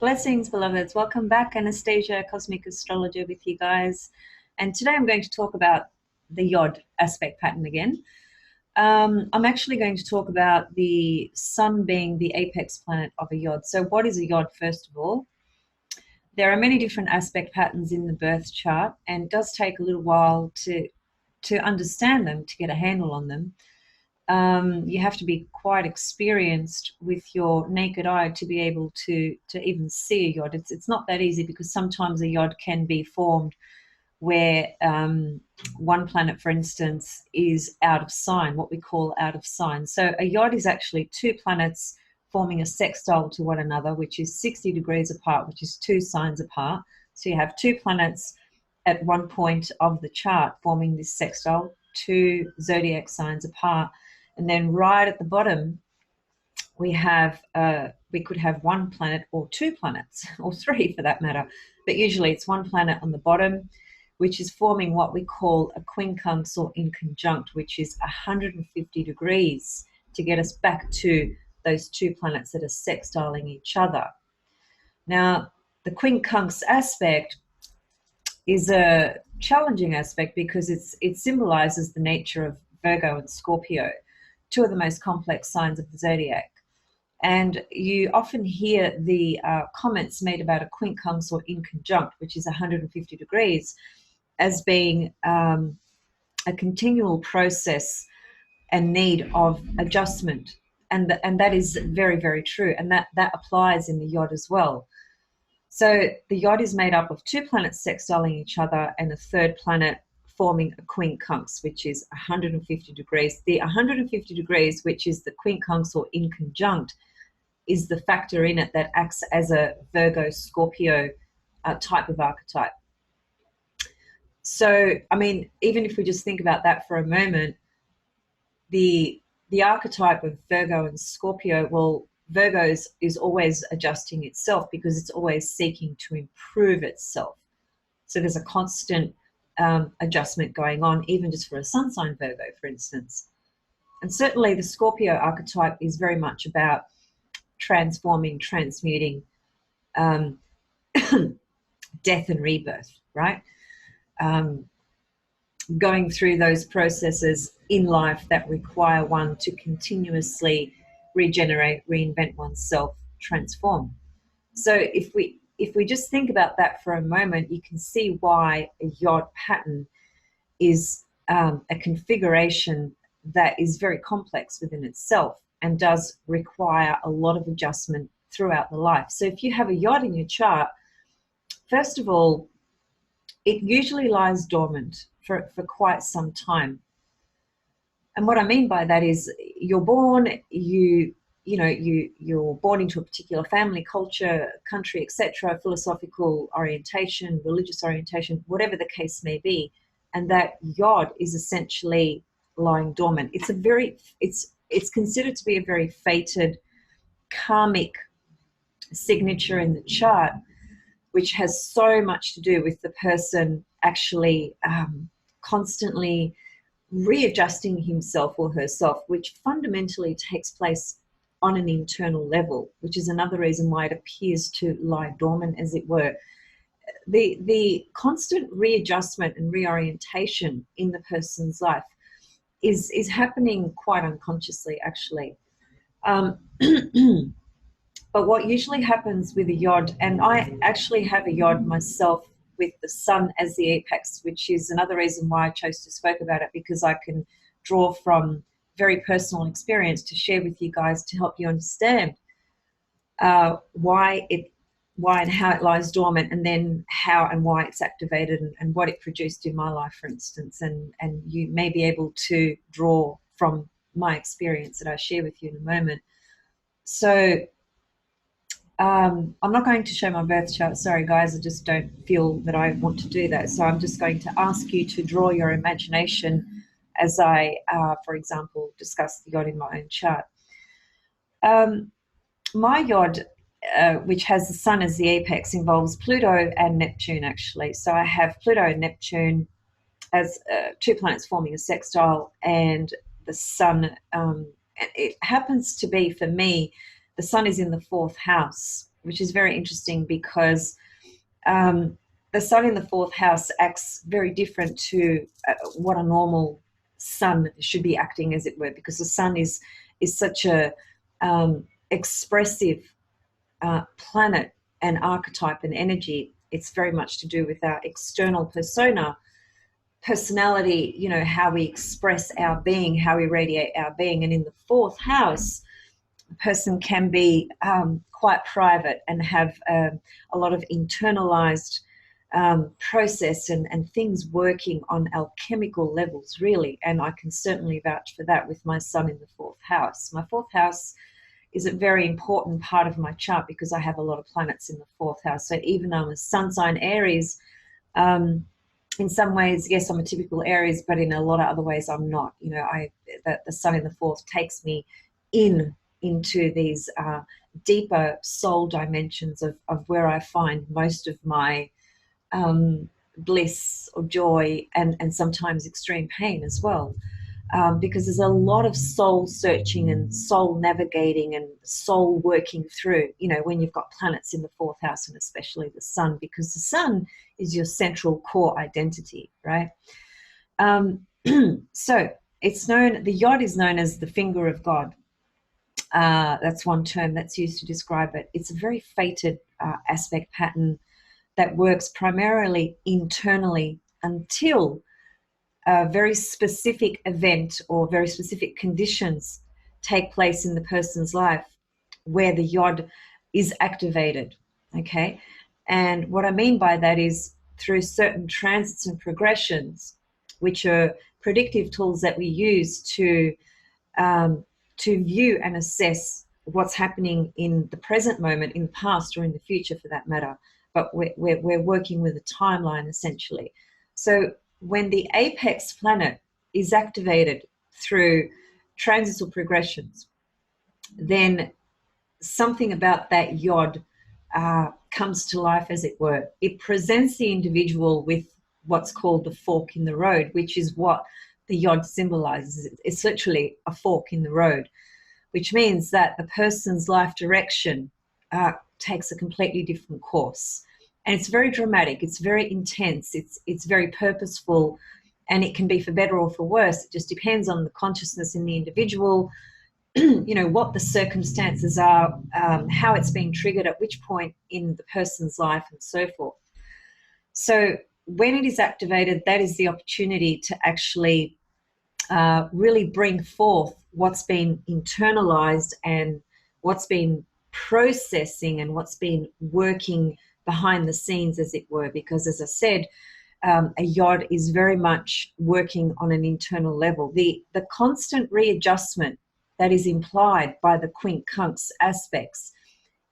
Blessings, beloveds. Welcome back. Anastasia, Cosmic Astrologer with you guys. And today I'm going to talk about the Yod aspect pattern again. I'm actually going to talk about the Sun being the apex planet of a Yod. So what is a Yod, first of all? There are many different aspect patterns in the birth chart, and it does take a little while to understand them, to get a handle on them. You have to be quite experienced with your naked eye to be able to even see a Yod. It's not that easy, because sometimes a Yod can be formed where one planet, for instance, is out of sign, what we call out of sign. So a Yod is actually two planets forming a sextile to one another, which is 60 degrees apart, which is two signs apart. So you have two planets at one point of the chart forming this sextile, two zodiac signs apart. And then right at the bottom, we could have one planet or two planets, or three for that matter. But usually it's one planet on the bottom, which is forming what we call a quincunx or inconjunct, which is 150 degrees to get us back to those two planets that are sextiling each other. Now, the quincunx aspect is a challenging aspect because it symbolizes the nature of Virgo and Scorpio, two of the most complex signs of the zodiac. And you often hear the comments made about a quincunx or inconjunct, which is 150 degrees, as being a continual process and need of adjustment. And that is very, very true. And that applies in the Yod as well. So the Yod is made up of two planets sextiling each other and a third planet forming a quincunx, which is 150 degrees. The 150 degrees, which is the quincunx or inconjunct, is the factor in it that acts as a Virgo-Scorpio type of archetype. So, I mean, even if we just think about that for a moment, the archetype of Virgo and Scorpio, well, Virgo is always adjusting itself because it's always seeking to improve itself. So there's a constant adjustment going on, even just for a sun sign Virgo, for instance. And certainly the Scorpio archetype is very much about transforming, transmuting, death and rebirth, right? Going through those processes in life that require one to continuously regenerate, reinvent oneself, transform. So if we just think about that for a moment, you can see why a Yod pattern is a configuration that is very complex within itself and does require a lot of adjustment throughout the life. So if you have a Yod in your chart, first of all, it usually lies dormant for quite some time. And what I mean by that is you're born, you're born into a particular family, culture, country, etc., philosophical orientation, religious orientation, whatever the case may be, and that Yod is essentially lying dormant. It's considered to be a very fated karmic signature in the chart, which has so much to do with the person actually constantly readjusting himself or herself, which fundamentally takes place on an internal level, which is another reason why it appears to lie dormant, as it were. The constant readjustment and reorientation in the person's life is happening quite unconsciously, actually. But what usually happens with a Yod, and I actually have a Yod myself with the Sun as the apex, which is another reason why I chose to speak about it, because I can draw from very personal experience to share with you guys to help you understand why and how it lies dormant, and then how and why it's activated, and what it produced in my life, for instance. And you may be able to draw from my experience that I share with you in a moment. So I'm not going to show my birth chart. Sorry, guys, I just don't feel that I want to do that. So I'm just going to ask you to draw your imagination as I, for example, discuss the Yod in my own chart. My Yod, which has the Sun as the apex, involves Pluto and Neptune, actually. So I have Pluto and Neptune as two planets forming a sextile, and the Sun, it happens to be, for me, the Sun is in the fourth house, which is very interesting because the sun in the fourth house acts very different to what a normal sun should be acting, as it were, because the sun is such a expressive planet and archetype and energy. It's very much to do with our external persona, personality, you know, how we express our being, how we radiate our being. And in the fourth house, a person can be quite private and have a lot of internalized process and things working on alchemical levels, really. And I can certainly vouch for that with my sun in the fourth house. My fourth house is a very important part of my chart because I have a lot of planets in the fourth house. So even though I'm a sun sign Aries, in some ways, yes, I'm a typical Aries, but in a lot of other ways, I'm not. You know, the sun in the fourth takes me into these deeper soul dimensions of where I find most of my bliss or joy and sometimes extreme pain as well. Because there's a lot of soul searching and soul navigating and soul working through, you know, when you've got planets in the fourth house, and especially the sun, because the sun is your central core identity, right? So it's known, the Yod is known as the finger of God. That's one term that's used to describe it. It's a very fated aspect pattern that works primarily internally until a very specific event or very specific conditions take place in the person's life where the Yod is activated, okay? And what I mean by that is through certain transits and progressions, which are predictive tools that we use to view and assess what's happening in the present moment, in the past, or in the future for that matter. But we're working with a timeline, essentially. So when the apex planet is activated through transits or progressions, then something about that Yod comes to life, as it were. It presents the individual with what's called the fork in the road, which is what the Yod symbolizes. It's literally a fork in the road, which means that the person's life direction takes a completely different course. And it's very dramatic, it's very intense, it's very purposeful, and it can be for better or for worse. It just depends on the consciousness in the individual, you know, what the circumstances are, how it's being triggered at which point in the person's life, and so forth. So when it is activated, that is the opportunity to actually really bring forth what's been internalized and what's been processing and what's been working behind the scenes, as it were. Because, as I said, a Yod is very much working on an internal level. The constant readjustment that is implied by the quincunx aspects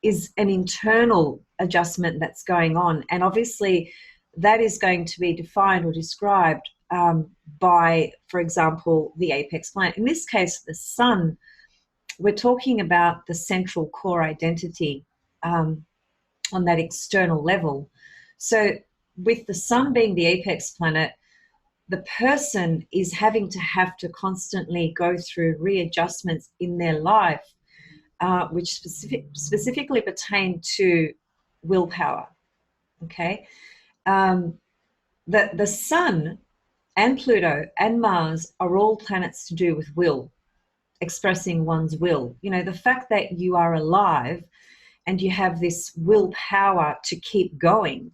is an internal adjustment that's going on. And obviously that is going to be defined or described by, for example, the apex planet. In this case, the sun. We're talking about the central core identity on that external level. So with the sun being the apex planet, the person is having to constantly go through readjustments in their life, which specifically pertain to willpower, okay? The sun and Pluto and Mars are all planets to do with will, expressing one's will. You know, the fact that you are alive and you have this willpower to keep going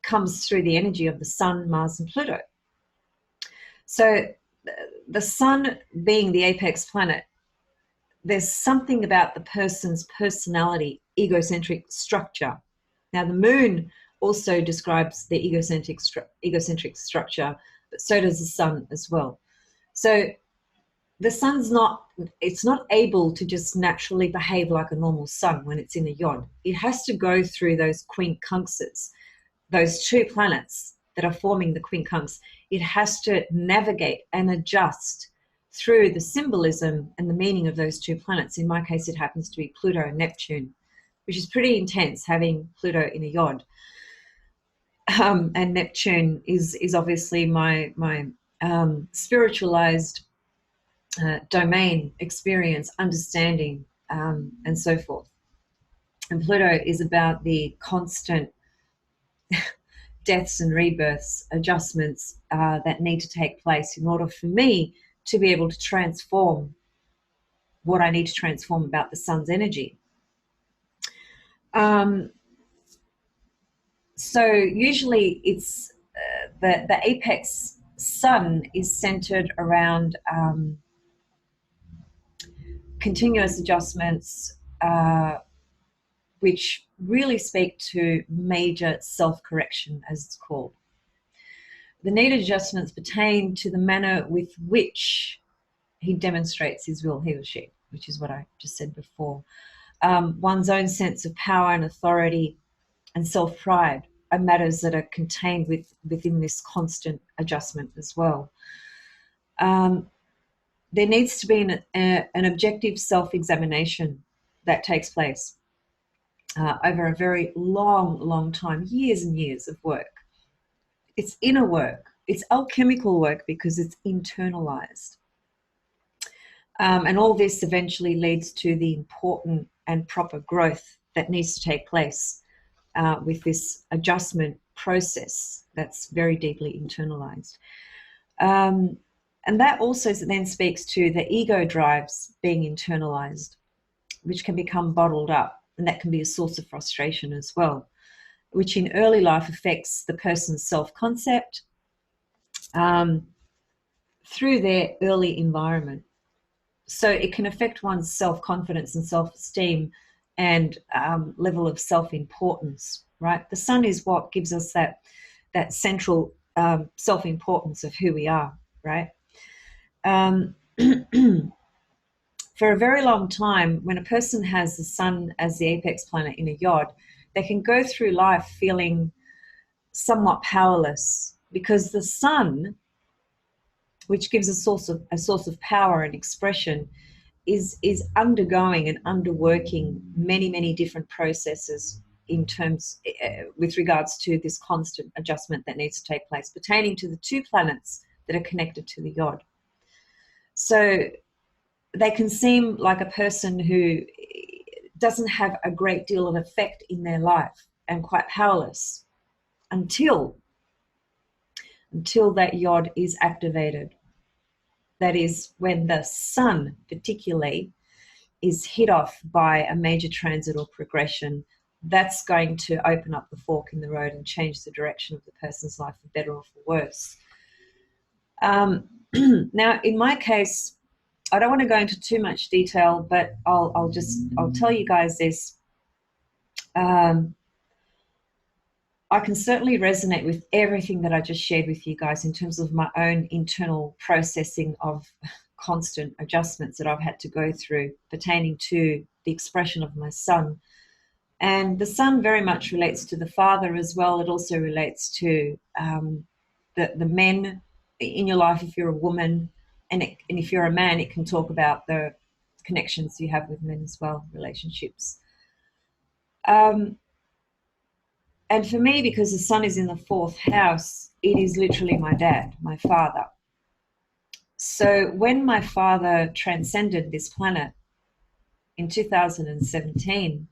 comes through the energy of the sun, Mars, and Pluto. So the sun being the apex planet, there's something about the person's personality, egocentric structure. Now, the moon also describes the egocentric structure, but so does the sun as well. So the sun's it's not able to just naturally behave like a normal sun when it's in a Yod. It has to go through those quincunxes, those two planets that are forming the quincunx. It has to navigate and adjust through the symbolism and the meaning of those two planets. In my case, it happens to be Pluto and Neptune, which is pretty intense, having Pluto in a Yod. And Neptune is obviously my spiritualized domain, experience, understanding, and so forth. And Pluto is about the constant deaths and rebirths, adjustments that need to take place in order for me to be able to transform what I need to transform about the sun's energy. So usually it's the apex sun is centered around continuous adjustments, which really speak to major self-correction, as it's called. The needed adjustments pertain to the manner with which he demonstrates his will, he or she, which is what I just said before. One's own sense of power and authority and self-pride are matters that are contained within this constant adjustment as well. There needs to be an objective self-examination that takes place over a very long time, years and years of work. It's inner work. It's alchemical work because it's internalized. And all this eventually leads to the important and proper growth that needs to take place with this adjustment process that's very deeply internalized. And that also then speaks to the ego drives being internalized, which can become bottled up, and that can be a source of frustration as well, which in early life affects the person's self-concept through their early environment. So it can affect one's self-confidence and self-esteem and level of self-importance, right? The sun is what gives us that central self-importance of who we are, right? For a very long time, when a person has the sun as the apex planet in a yod, they can go through life feeling somewhat powerless because the sun, which gives a source of power and expression, is undergoing and underworking many different processes in terms with regards to this constant adjustment that needs to take place pertaining to the two planets that are connected to the yod. So they can seem like a person who doesn't have a great deal of effect in their life and quite powerless until that yod is activated. That is when the sun particularly is hit off by a major transit or progression. That's going to open up the fork in the road and change the direction of the person's life for better or for worse. Now, in my case, I don't want to go into too much detail, but I'll tell you guys this. I can certainly resonate with everything that I just shared with you guys in terms of my own internal processing of constant adjustments that I've had to go through pertaining to the expression of my sun. And the sun very much relates to the father as well. It also relates to the men in your life if you're a woman, and if you're a man, it can talk about the connections you have with men as well, relationships. And for me, because the sun is in the fourth house, it is literally my dad, my father. So when my father transcended this planet in 2017,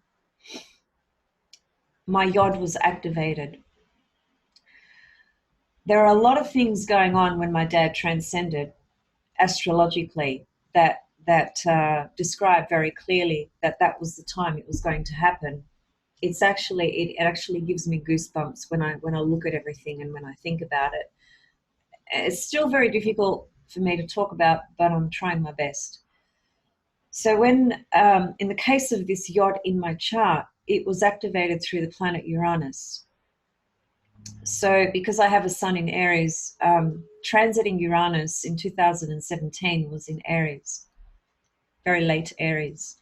my yod was activated. There are a lot of things going on when my dad transcended astrologically that describe very clearly that was the time it was going to happen. It actually gives me goosebumps when I look at everything and when I think about it. It's still very difficult for me to talk about, but I'm trying my best. So when, in the case of this yod in my chart, it was activated through the planet Uranus. So because I have a sun in Aries, transiting Uranus in 2017 was in Aries, very late Aries.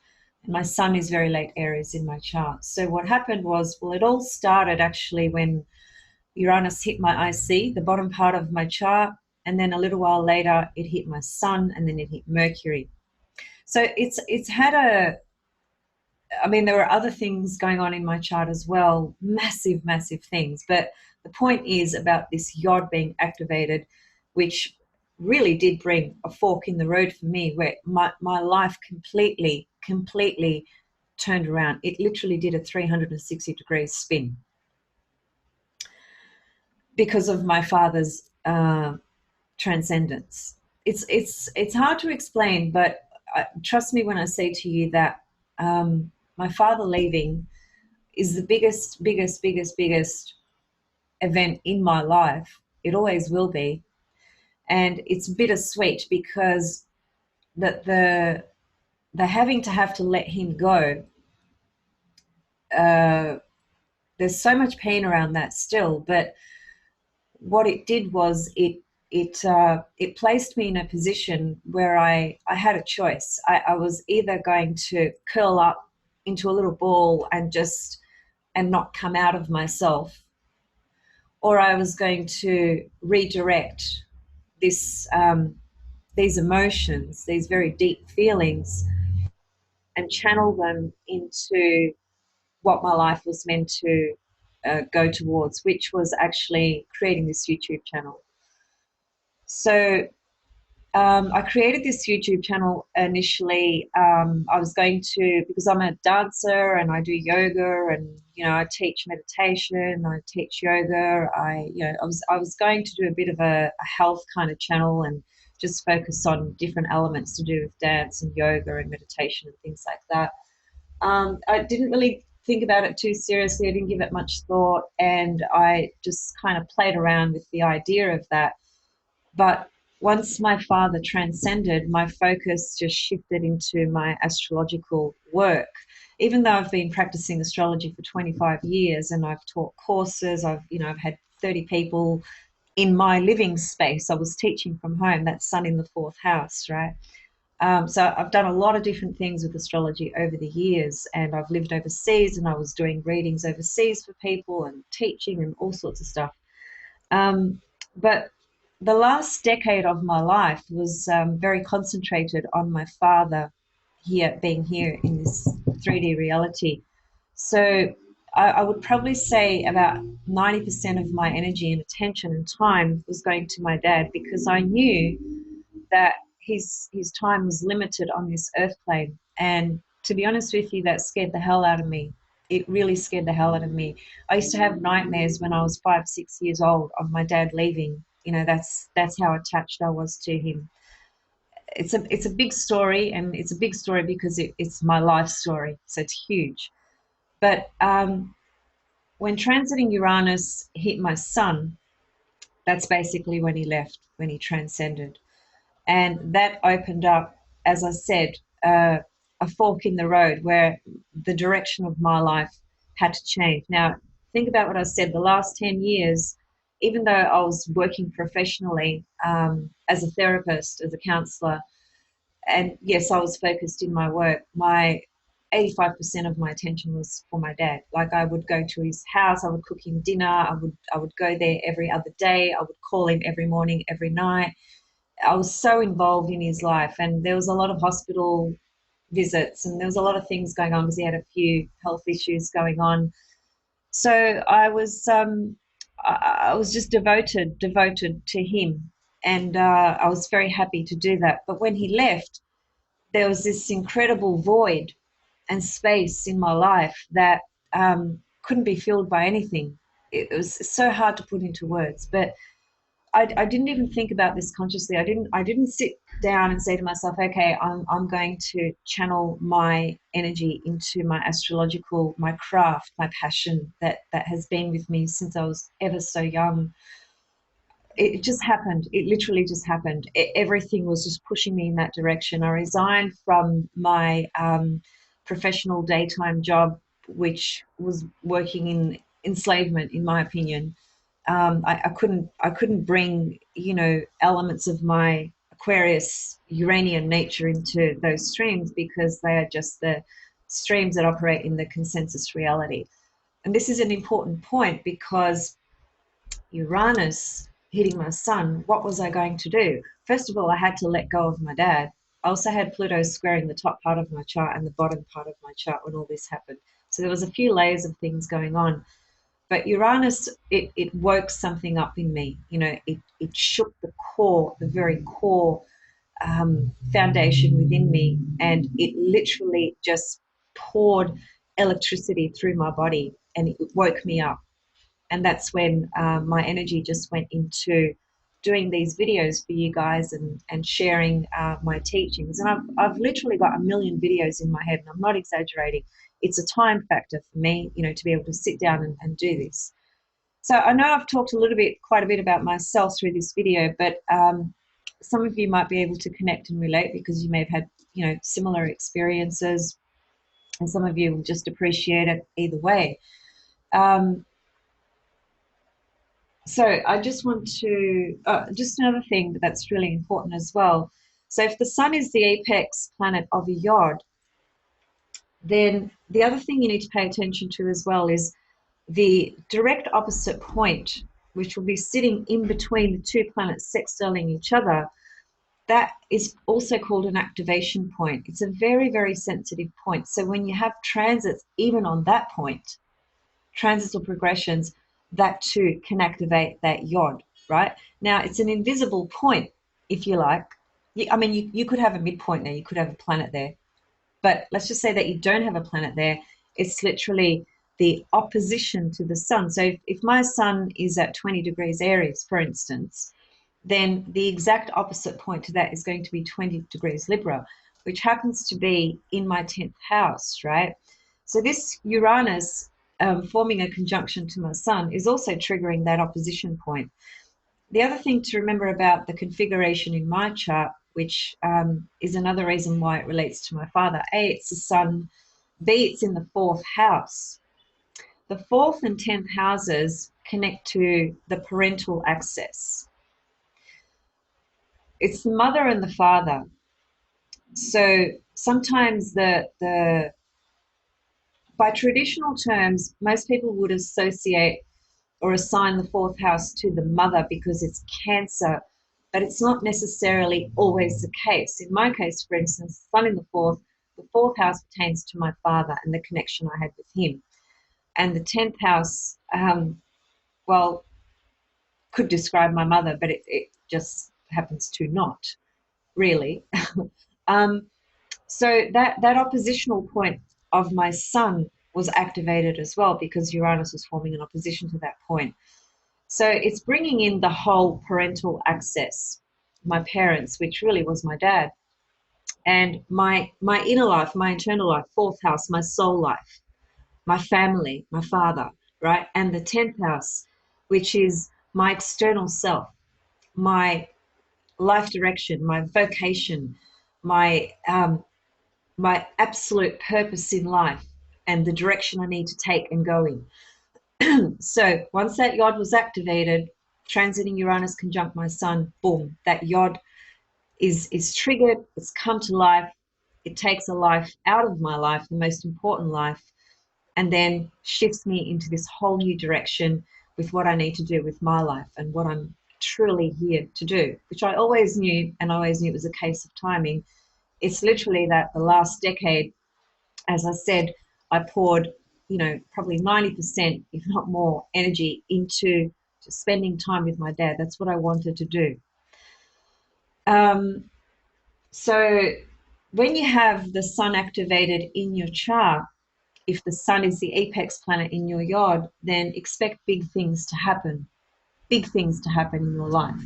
My sun is very late Aries in my chart. So what happened was, well, it all started actually when Uranus hit my IC, the bottom part of my chart, and then a little while later it hit my sun, and then it hit Mercury. So it's had there were other things going on in my chart as well, massive things. But the point is about this yod being activated, which really did bring a fork in the road for me, where my life completely turned around. It literally did a 360-degree spin because of my father's transcendence. It's hard to explain, but trust me when I say to you that my father leaving is the biggest event in my life. It always will be, and it's bittersweet because the having to have to let him go. There's so much pain around that still, but what it did was it placed me in a position where I had a choice. I was either going to curl up into a little ball and not come out of myself, or I was going to redirect this these emotions, these very deep feelings, and channel them into what my life was meant to go towards, which was actually creating this YouTube channel. So I created this YouTube channel initially. I was going to, because I'm a dancer and I do yoga, and I teach meditation, I teach yoga. I was going to do a bit of a health kind of channel and just focus on different elements to do with dance and yoga and meditation and things like that. I didn't really think about it too seriously. I didn't give it much thought, and I just kind of played around with the idea of that. But once my father transcended, my focus just shifted into my astrological work. Even though I've been practicing astrology for 25 years and I've taught courses, I've had 30 people in my living space. I was teaching from home. That's sun in the fourth house, right? So I've done a lot of different things with astrology over the years, and I've lived overseas and I was doing readings overseas for people and teaching and all sorts of stuff. But the last decade of my life was very concentrated on my father being here in this 3D reality. So I would probably say about 90% of my energy and attention and time was going to my dad, because I knew that his time was limited on this earth plane. And to be honest with you, that scared the hell out of me. It really scared the hell out of me. I used to have nightmares when I was 5, 6 years old of my dad leaving. That's how attached I was to him. It's a big story, and it's a big story because it's my life story, so it's huge. But when transiting Uranus hit my sun, that's basically when he left, when he transcended. And that opened up, as I said, a fork in the road where the direction of my life had to change. Now, think about what I said. The last 10 years, even though I was working professionally as a therapist, as a counselor, and yes, I was focused in my work, my 85% of my attention was for my dad. Like, I would go to his house, I would cook him dinner, I would go there every other day, I would call him every morning, every night. I was so involved in his life, and there was a lot of hospital visits, and there was a lot of things going on because he had a few health issues going on. So I was just devoted to him, and I was very happy to do that. But when he left, there was this incredible void and space in my life that couldn't be filled by anything. It was so hard to put into words, but I didn't even think about this consciously. I didn't sit down and say to myself, okay, I'm going to channel my energy into my astrological, my craft, my passion that has been with me since I was ever so young. It just happened. It literally just happened. Everything was just pushing me in that direction. I resigned from my professional daytime job, which was working in enslavement, in my opinion. I couldn't bring elements of my Aquarius Uranian nature into those streams, because they are just the streams that operate in the consensus reality. And this is an important point, because Uranus hitting my sun, what was I going to do? First of all, I had to let go of my dad. I also had Pluto squaring the top part of my chart and the bottom part of my chart when all this happened. So there was a few layers of things going on. But Uranus, it woke something up in me. It shook the core, the very core foundation within me, and it literally just poured electricity through my body, and it woke me up. And that's when my energy just went into doing these videos for you guys and sharing my teachings. And I've literally got a million videos in my head, and I'm not exaggerating. It's a time factor for me, you know, to be able to sit down and do this. So I know I've talked quite a bit about myself through this video, but some of you might be able to connect and relate because you may have had, you know, similar experiences, and some of you will just appreciate it either way. So I just want to, just another thing that's really important as well. So if the sun is the apex planet of a yod, then the other thing you need to pay attention to as well is the direct opposite point, which will be sitting in between the two planets sextiling each other. That is also called an activation point. It's a very, very sensitive point. So when you have transits, even on that point, transits or progressions, that too can activate that yod, right? Now, it's an invisible point, if you like. I mean, you could have a midpoint there, you could have a planet there, but let's just say that you don't have a planet there. It's literally the opposition to the sun. So if my sun is at 20 degrees Aries, for instance, then the exact opposite point to that is going to be 20 degrees Libra, which happens to be in my 10th house, right? So this Uranus forming a conjunction to my sun is also triggering that opposition point. The other thing to remember about the configuration in my chart, which is another reason why it relates to my father. A, it's the sun. B, it's in the 4th house. The 4th and 10th houses connect to the parental access. It's the mother and the father. So sometimes by traditional terms, most people would associate or assign the 4th house to the mother because it's Cancer, but it's not necessarily always the case. In my case, for instance, sun in the 4th house pertains to my father and the connection I had with him. And the 10th house, well, could describe my mother, but it just happens to not, really. So that oppositional point of my sun was activated as well because Uranus was forming an opposition to that point. So it's bringing in the whole parental access, my parents, which really was my dad, and my inner life, my internal life, 4th house, my soul life, my family, my father, right? And the 10th house, which is my external self, my life direction, my vocation, my absolute purpose in life, and the direction I need to take and go in. So once that yod was activated, transiting Uranus conjunct my sun, boom, that yod is triggered, it's come to life, it takes a life out of my life, the most important life, and then shifts me into this whole new direction with what I need to do with my life and what I'm truly here to do, which I always knew, and I always knew it was a case of timing. It's literally that the last decade, as I said, I poured, you know, probably 90%, if not more, energy into just spending time with my dad. That's what I wanted to do. So when you have the sun activated in your chart, if the sun is the apex planet in your yod, then expect big things to happen in your life.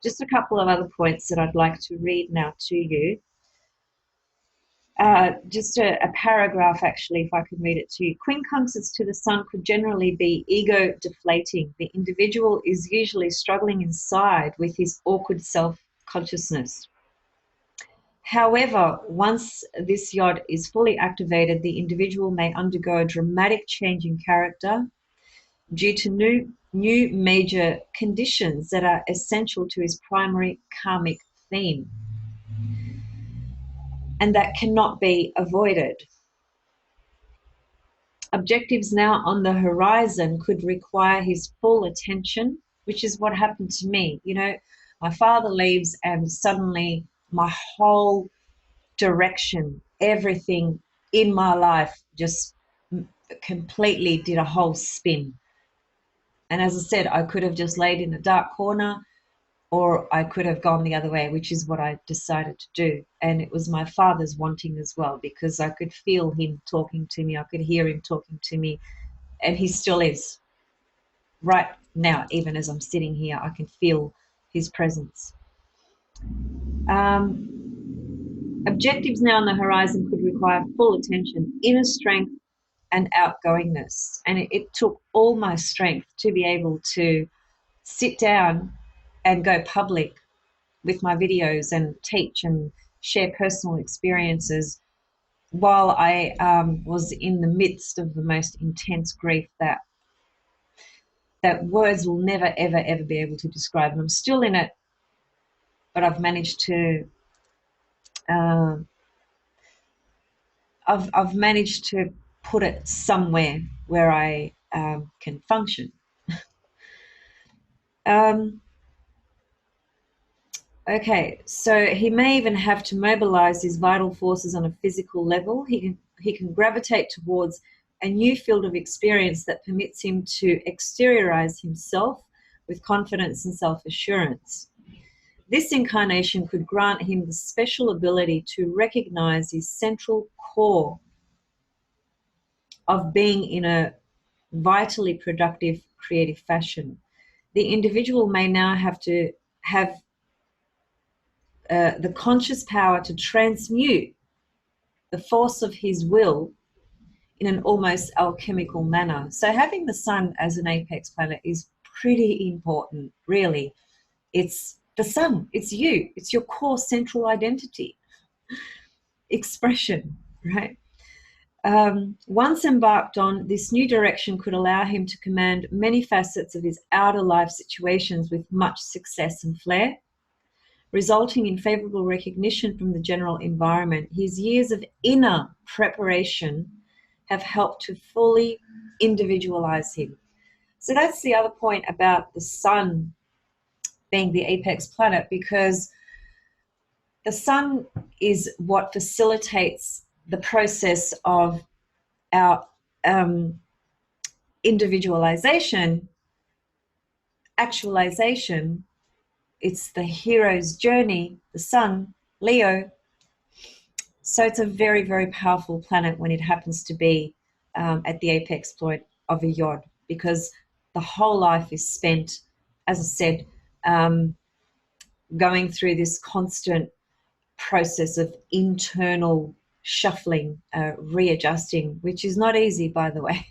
Just a couple of other points that I'd like to read now to you. Just a paragraph, actually, if I could read it to you. Quincunxes to the sun could generally be ego deflating. The individual is usually struggling inside with his awkward self-consciousness. However, once this yod is fully activated, the individual may undergo a dramatic change in character due to new major conditions that are essential to his primary karmic theme, and that cannot be avoided. Objectives now on the horizon could require his full attention, which is what happened to me. You know, my father leaves and suddenly my whole direction, everything in my life just completely did a whole spin. And as I said, I could have just laid in a dark corner, or I could have gone the other way, which is what I decided to do. And it was my father's wanting as well, because I could feel him talking to me. I could hear him talking to me, and he still is. Right now, even as I'm sitting here, I can feel his presence. Objectives now on the horizon could require full attention, inner strength, and outgoingness. And it took all my strength to be able to sit down and go public with my videos and teach and share personal experiences while I was in the midst of the most intense grief that words will never, ever, ever be able to describe. And I'm still in it, but I've managed to uh, I've managed to put it somewhere where I can function. Okay, so he may even have to mobilize his vital forces on a physical level. He can gravitate towards a new field of experience that permits him to exteriorize himself with confidence and self-assurance. This incarnation could grant him the special ability to recognize his central core of being in a vitally productive, creative fashion. The individual may now have to have the conscious power to transmute the force of his will in an almost alchemical manner. So having the sun as an apex planet is pretty important, really. It's the sun, it's you, it's your core central identity, expression, right? Once embarked on, this new direction could allow him to command many facets of his outer life situations with much success and flair, resulting in favorable recognition from the general environment. His years of inner preparation have helped to fully individualize him. So that's the other point about the sun being the apex planet, because the sun is what facilitates the process of our individualization, actualization. It's the hero's journey, the sun, Leo. So it's a very, very powerful planet when it happens to be at the apex point of a Yod, because the whole life is spent, as I said, going through this constant process of internal shuffling, readjusting, which is not easy, by the way.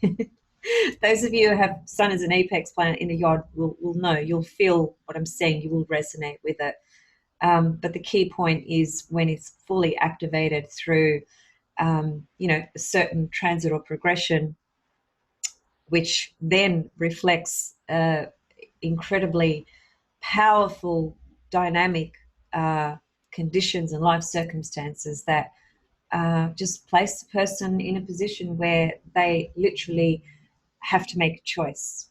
Those of you who have sun as an apex planet in a Yod will know. You'll feel what I'm saying. You will resonate with it. But the key point is when it's fully activated through, a certain transit or progression, which then reflects incredibly powerful, dynamic conditions and life circumstances that just place the person in a position where they literally have to make a choice.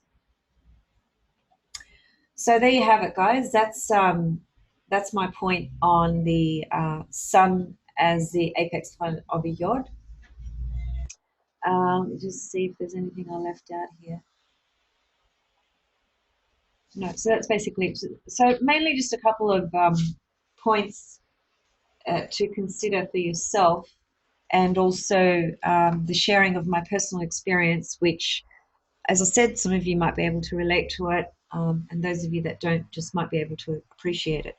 So there you have it, guys. That's my point on the sun as the apex planet of a Yod. Just see if there's anything I left out here. No, so that's basically it. So mainly just a couple of points to consider for yourself, and also the sharing of my personal experience, which, as I said, some of you might be able to relate to it, and those of you that don't just might be able to appreciate it.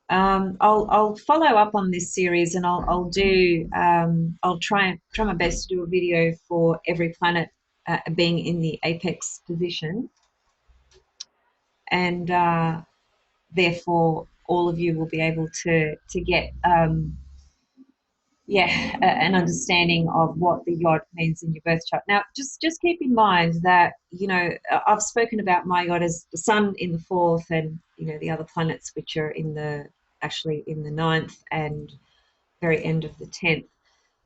I'll follow up on this series, and I'll try my best to do a video for every planet being in the apex position, and therefore all of you will be able to get an understanding of what the Yod means in your birth chart. Now, just keep in mind that, I've spoken about my Yod as the sun in the 4th, and, the other planets which are in the 9th and very end of the 10th.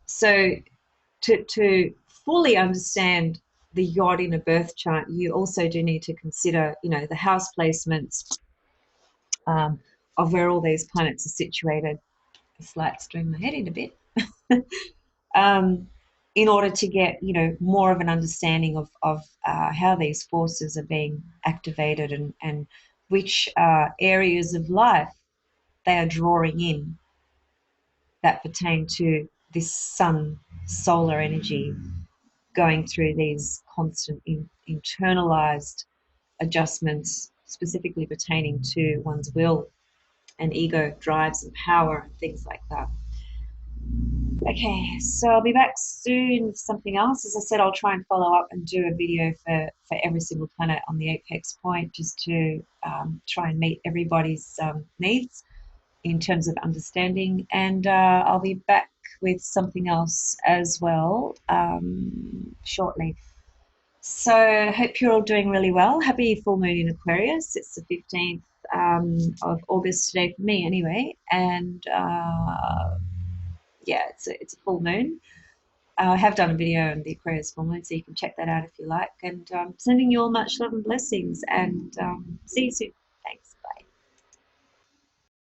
So to fully understand the Yod in a birth chart, you also do need to consider, the house placements of where all these planets are situated. This light's doing my head in a bit. In order to get, more of an understanding of how these forces are being activated and which areas of life they are drawing in that pertain to this sun solar energy, going through these constant internalized adjustments, specifically pertaining to one's will and ego drives and power and things like that. Okay, so I'll be back soon with something else. As I said, I'll try and follow up and do a video for every single planet on the apex point, just to try and meet everybody's needs in terms of understanding. And I'll be back with something else as well shortly. So I hope you're all doing really well. Happy full moon in Aquarius. It's the 15th of August today for me anyway. And yeah, it's a full moon. I have done a video on the Aquarius full moon, so you can check that out if you like. And sending you all much love and blessings, and see you soon.